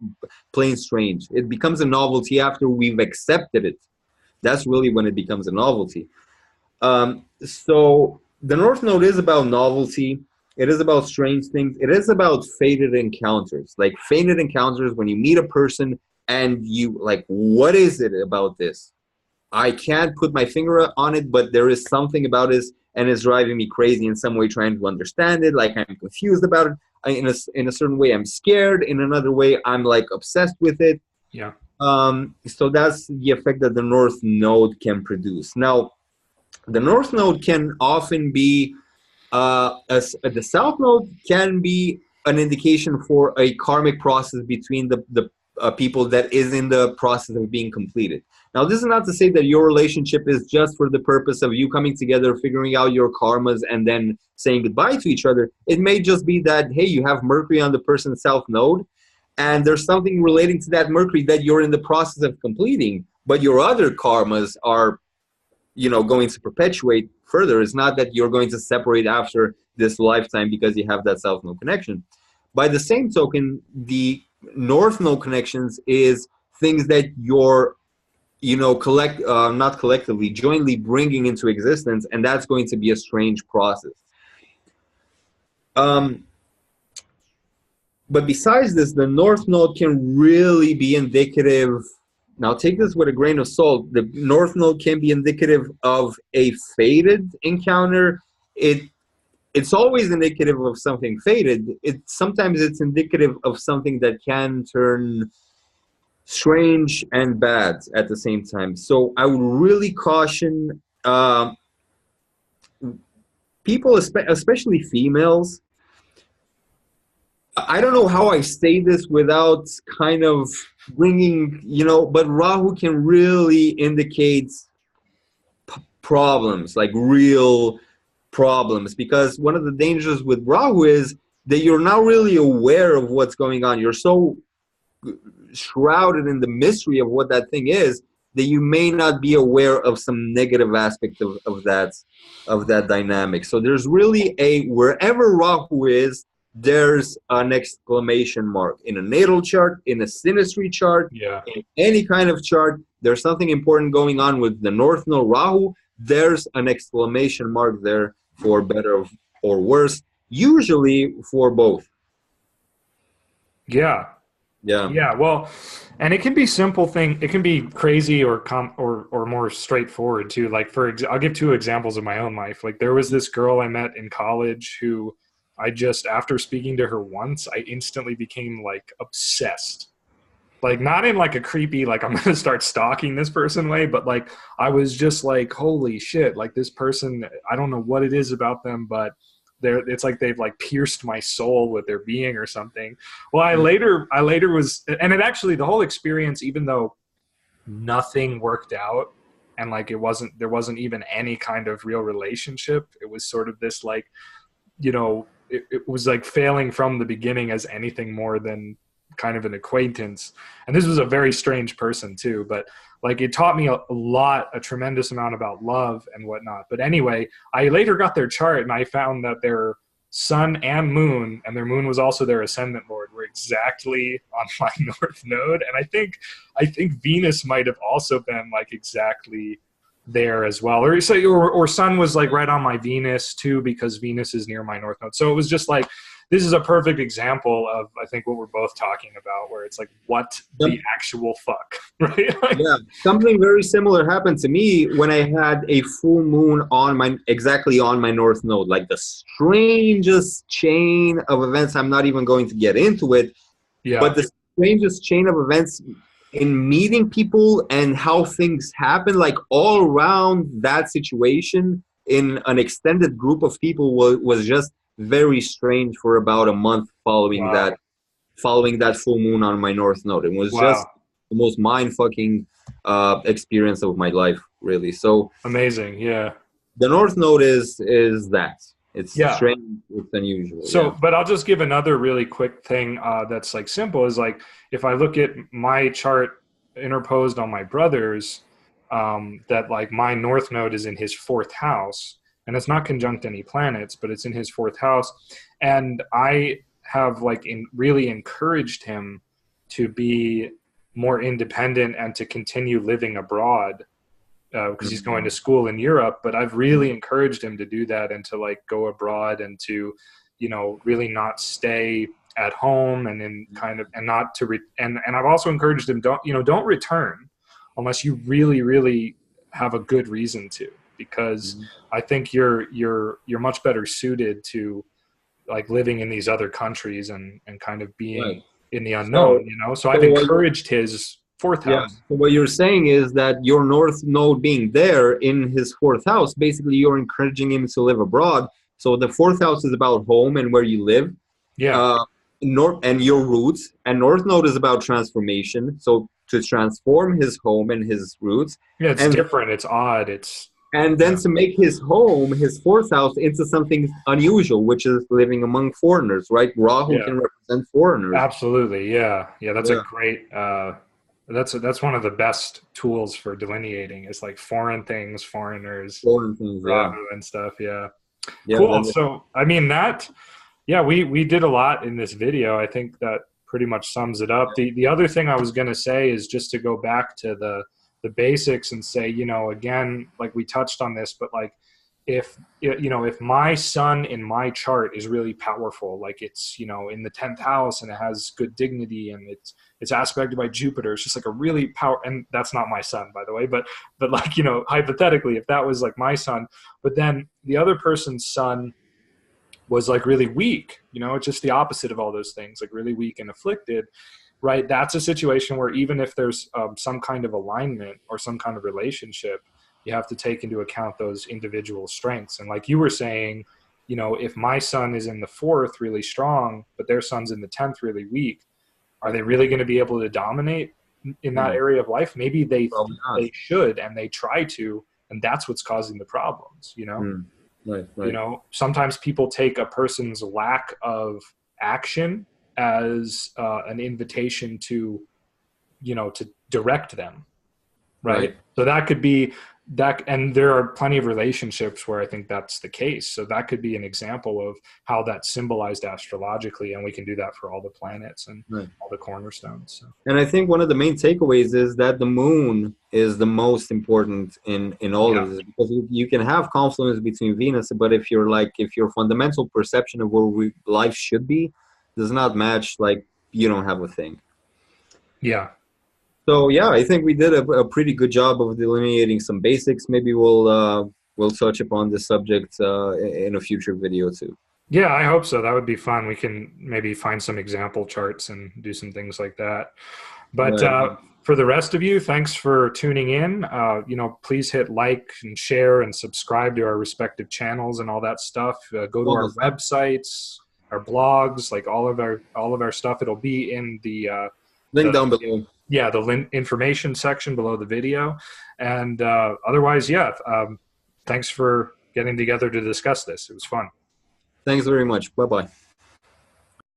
plain strange. It becomes a novelty after we've accepted it. That's really when it becomes a novelty. So the North Node is about novelty. It is about strange things. It is about fated encounters. Like fated encounters when you meet a person and you like, what is it about this? I can't put my finger on it, but there is something about this and it's driving me crazy in some way trying to understand it. Like I'm confused about it. In a certain way, I'm scared. In another way, I'm like obsessed with it. Yeah. So that's the effect that the North Node can produce. Now, the North Node can often be, the South Node can be an indication for a karmic process between the people that is in the process of being completed. Now, this is not to say that your relationship is just for the purpose of you coming together, figuring out your karmas, and then saying goodbye to each other. It may just be that, hey, you have Mercury on the person's South Node, and there's something relating to that Mercury that you're in the process of completing, but your other karmas are, going to perpetuate further. It's not that you're going to separate after this lifetime because you have that South Node connection. By the same token, the North Node connections is things that you're, not collectively, jointly bringing into existence, and that's going to be a strange process. But besides this, the North Node can really be indicative. Now, take this with a grain of salt. The North Node can be indicative of a fated encounter. It's always indicative of something fated. Sometimes it's indicative of something that can turn strange and bad at the same time. So I would really caution people, especially females. I don't know how I say this without kind of bringing, but Rahu can really indicate problems, like real problems, because one of the dangers with Rahu is that you're not really aware of what's going on. You're so shrouded in the mystery of what that thing is that you may not be aware of some negative aspect of that dynamic. So there's really wherever Rahu is, there's an exclamation mark in a natal chart, in a synastry chart, in any kind of chart. There's something important going on with the North Node Rahu. There's an exclamation mark there for better or worse, usually for both. Yeah. Well, and it can be simple thing. It can be crazy or more straightforward too. Like I'll give two examples of my own life. Like there was this girl I met in college who after speaking to her once, I instantly became like obsessed. Like not in like a creepy, like I'm going to start stalking this person way, but like I was just like, holy shit, like this person, I don't know what it is about them, but it's like they've like pierced my soul with their being or something. Well, I later was, and it actually, the whole experience, even though nothing worked out and like there wasn't even any kind of real relationship, it was sort of this like, it was like failing from the beginning as anything more than kind of an acquaintance. And this was a very strange person too, but like it taught me a tremendous amount about love and whatnot. But anyway, I later got their chart and I found that their sun and moon, and their moon was also their ascendant lord, were exactly on my North Node. And I think Venus might have also been like exactly there as well, or sun was like right on my Venus too, because Venus is near my North Node. So it was just like, this is a perfect example of, I think, what we're both talking about, where it's like, what the actual fuck, right? Yeah, something very similar happened to me when I had a full moon exactly on my North Node. Like the strangest chain of events. I'm not even going to get into it, but the strangest chain of events in meeting people and how things happen, like all around that situation in an extended group of people was just very strange for about a month following that full moon on my North Node. It was just the most mind-fucking experience of my life, really. So amazing. Yeah, the North Node is that. It's strange, it's unusual. So, but I'll just give another really quick thing that's like simple, is like if I look at my chart interposed on my brother's, that like my north node is in his fourth house, and it's not conjunct any planets, but it's in his fourth house. And I have like really encouraged him to be more independent and to continue living abroad, because he's going to school in Europe. But I've really encouraged him to do that and to like go abroad and to, you know, really not stay at home and in kind of, and not to, and I've also encouraged him, don't return unless you really, really have a good reason to, because I think you're much better suited to like living in these other countries and kind of being in the unknown, you know? So I've encouraged his fourth house. So what you're saying is that your north node being there in his fourth house, basically you're encouraging him to live abroad. So the fourth house is about home and where you live. North and your roots, and north node is about transformation. So to transform his home and his roots. Yeah, it's different. It's odd. And then to make his home, his fourth house, into something unusual, which is living among foreigners, right? Rahu can represent foreigners. Absolutely, yeah. That's a great. That's one of the best tools for delineating. It's like foreign things, foreigners, Rahu and stuff. Yeah. Cool. So I mean that. Yeah, we did a lot in this video. I think that pretty much sums it up. The other thing I was going to say is just to go back to the basics and say, you know, again, like we touched on this, but like if my sun in my chart is really powerful, like it's, you know, in the 10th house and it has good dignity and it's aspected by Jupiter, it's just like a really and that's not my sun, by the way, but like, you know, hypothetically, if that was like my sun, but then the other person's sun was like really weak, you know, it's just the opposite of all those things, like really weak and afflicted, right? That's a situation where even if there's some kind of alignment or some kind of relationship, you have to take into account those individual strengths. And like you were saying, you know, if my sun is in the fourth really strong, but their sun's in the 10th really weak, are they really going to be able to dominate in that area of life? Maybe they should, and they try to, and that's what's causing the problems, you know? Right. You know, sometimes people take a person's lack of action as an invitation to, you know, to direct them. Right. So that could be that. And there are plenty of relationships where I think that's the case. So that could be an example of how that's symbolized astrologically. And we can do that for all the planets and all the cornerstones. So. And I think one of the main takeaways is that the moon is the most important in all of this, because you can have confluence between Venus, but if your fundamental perception of where life should be does not match, like you don't have a thing. Yeah. So yeah, I think we did a pretty good job of delineating some basics. Maybe we'll touch upon this subject in a future video too. Yeah, I hope so. That would be fun. We can maybe find some example charts and do some things like that. But for the rest of you, thanks for tuning in. You know, please hit like and share and subscribe to our respective channels and all that stuff. Go to our websites, our blogs, like all of our stuff. It'll be in the link down below. Yeah, the information section below the video. And otherwise, thanks for getting together to discuss this. It was fun. Thanks very much. Bye-bye.